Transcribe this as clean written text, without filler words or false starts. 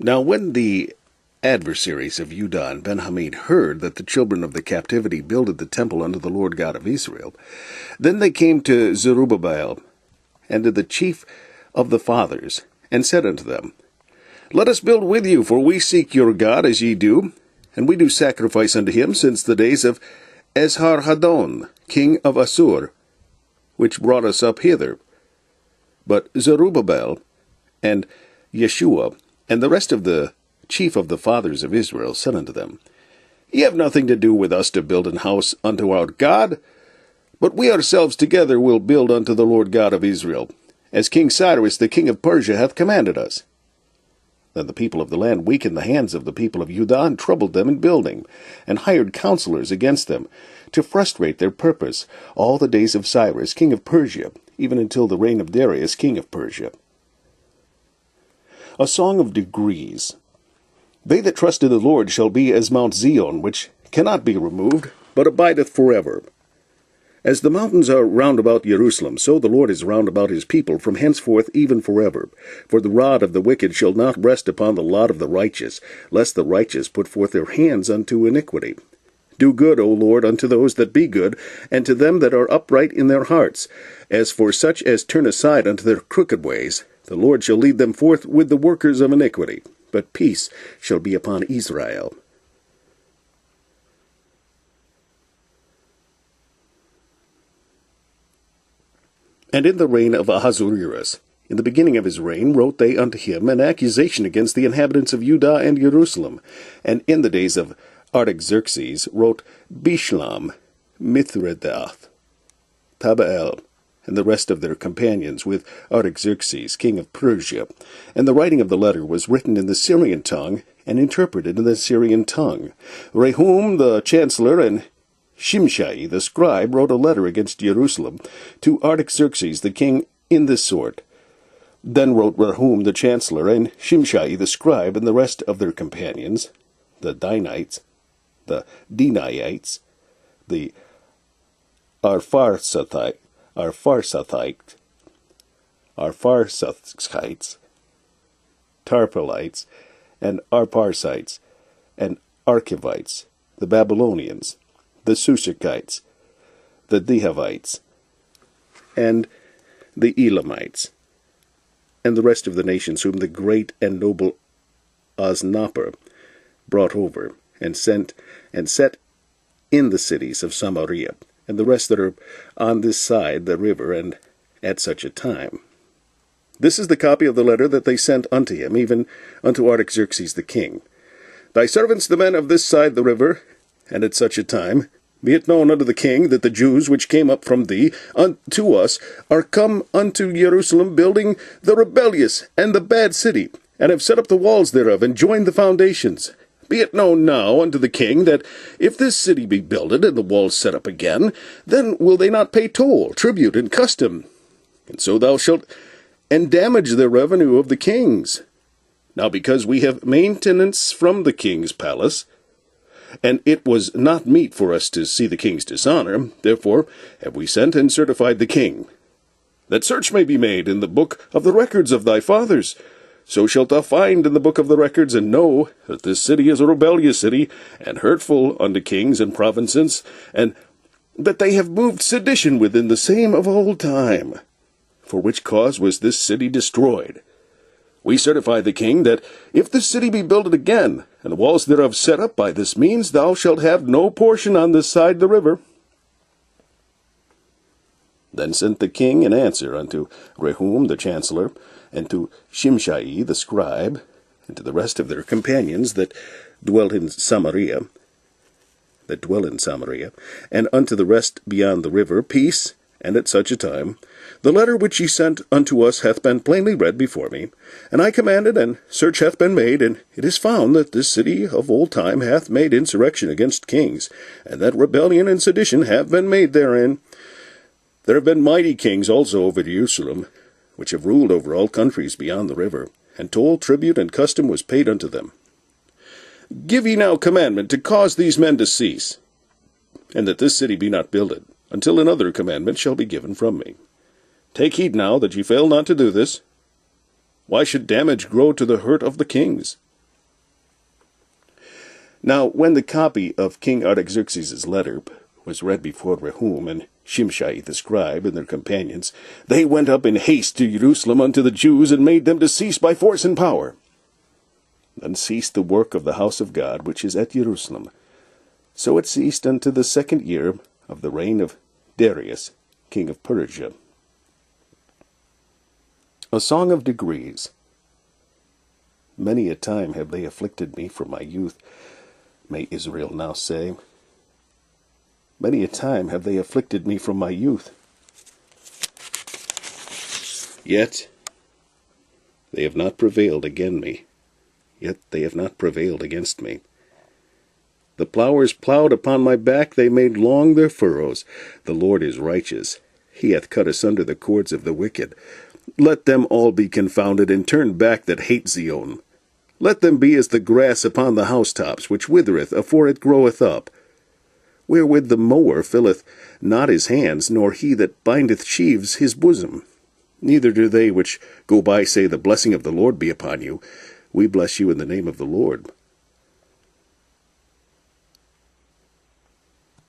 Now when the adversaries of Judah and Benjamin heard that the children of the captivity builded the temple unto the Lord God of Israel, then they came to Zerubbabel and to the chief of the fathers, and said unto them, Let us build with you, for we seek your God as ye do, and we do sacrifice unto him since the days of Esar-haddon, king of Assur, which brought us up hither. But Zerubbabel and Jeshua and the rest of the chief of the fathers of Israel said unto them, Ye have nothing to do with us to build an house unto our God, but we ourselves together will build unto the Lord God of Israel, as King Cyrus the king of Persia hath commanded us. Then the people of the land weakened the hands of the people of Judah, and troubled them in building, and hired counsellors against them, to frustrate their purpose, all the days of Cyrus king of Persia, even until the reign of Darius king of Persia. A song of degrees. They that trust in the Lord shall be as Mount Zion, which cannot be removed, but abideth forever. As the mountains are round about Jerusalem, so the Lord is round about his people from henceforth even forever. For the rod of the wicked shall not rest upon the lot of the righteous, lest the righteous put forth their hands unto iniquity. Do good, O Lord, unto those that be good, and to them that are upright in their hearts. As for such as turn aside unto their crooked ways, the Lord shall lead them forth with the workers of iniquity. But peace shall be upon Israel. And in the reign of Ahasuerus, in the beginning of his reign, wrote they unto him an accusation against the inhabitants of Judah and Jerusalem. And in the days of Artaxerxes wrote Bishlam, Mithredath, Tabeel, and the rest of their companions with Artaxerxes, king of Persia. And the writing of the letter was written in the Syrian tongue, and interpreted in the Syrian tongue. Rehum the chancellor and Shimshai the scribe wrote a letter against Jerusalem to Artaxerxes the king in this sort. Then wrote Rehum the chancellor and Shimshai the scribe and the rest of their companions, the Danites, the Denaites, the Arpharsathites, Tarpelites, and Arparsites, and Archivites, the Babylonians, the Sushikites, the Dehavites, and the Elamites, and the rest of the nations whom the great and noble Osnapper brought over, and set in the cities of Samaria, and the rest that are on this side the river, and at such a time. This is the copy of the letter that they sent unto him, even unto Artaxerxes the king. Thy servants the men of this side the river, and at such a time, be it known unto the king that the Jews which came up from thee unto us are come unto Jerusalem, building the rebellious and the bad city, and have set up the walls thereof, and joined the foundations. Be it known now unto the king that if this city be builded, and the walls set up again, then will they not pay toll, tribute, and custom. And so thou shalt endamage the revenue of the kings. Now because we have maintenance from the king's palace, and it was not meet for us to see the king's dishonor, therefore have we sent and certified the king, that search may be made in the book of the records of thy fathers. So shalt thou find in the book of the records, and know that this city is a rebellious city, and hurtful unto kings and provinces, and that they have moved sedition within the same of old time, for which cause was this city destroyed. We certify the king that if this city be builded again, and the walls thereof set up by this means, thou shalt have no portion on this side the river. Then sent the king an answer unto Rehum the chancellor, and to Shimshai the scribe, and to the rest of their companions that dwell in Samaria, and unto the rest beyond the river, peace, and at such a time. The letter which ye sent unto us hath been plainly read before me, and I commanded, and search hath been made, and it is found that this city of old time hath made insurrection against kings, and that rebellion and sedition have been made therein. There have been mighty kings also over Jerusalem, which have ruled over all countries beyond the river, and toll, tribute, and custom was paid unto them. Give ye now commandment to cause these men to cease, and that this city be not builded, until another commandment shall be given from me. Take heed now that ye fail not to do this. Why should damage grow to the hurt of the kings? Now when the copy of King Artaxerxes' letter was read before Rehum and Shimshai the scribe and their companions, they went up in haste to Jerusalem unto the Jews, and made them to cease by force and power. Then ceased the work of the house of God, which is at Jerusalem. So it ceased unto the 2nd year of the reign of Darius, king of Persia. A song of degrees. Many a time have they afflicted me from my youth, may Israel now say. Many a time have they afflicted me from my youth. Yet they have not prevailed against me. Yet they have not prevailed against me. The plowers plowed upon my back, they made long their furrows. The Lord is righteous. He hath cut asunder the cords of the wicked. Let them all be confounded, and turn back that hate Zion. Let them be as the grass upon the housetops, which withereth afore it groweth up, wherewith the mower filleth not his hands, nor he that bindeth sheaves his bosom. Neither do they which go by say, The blessing of the Lord be upon you. We bless you in the name of the Lord.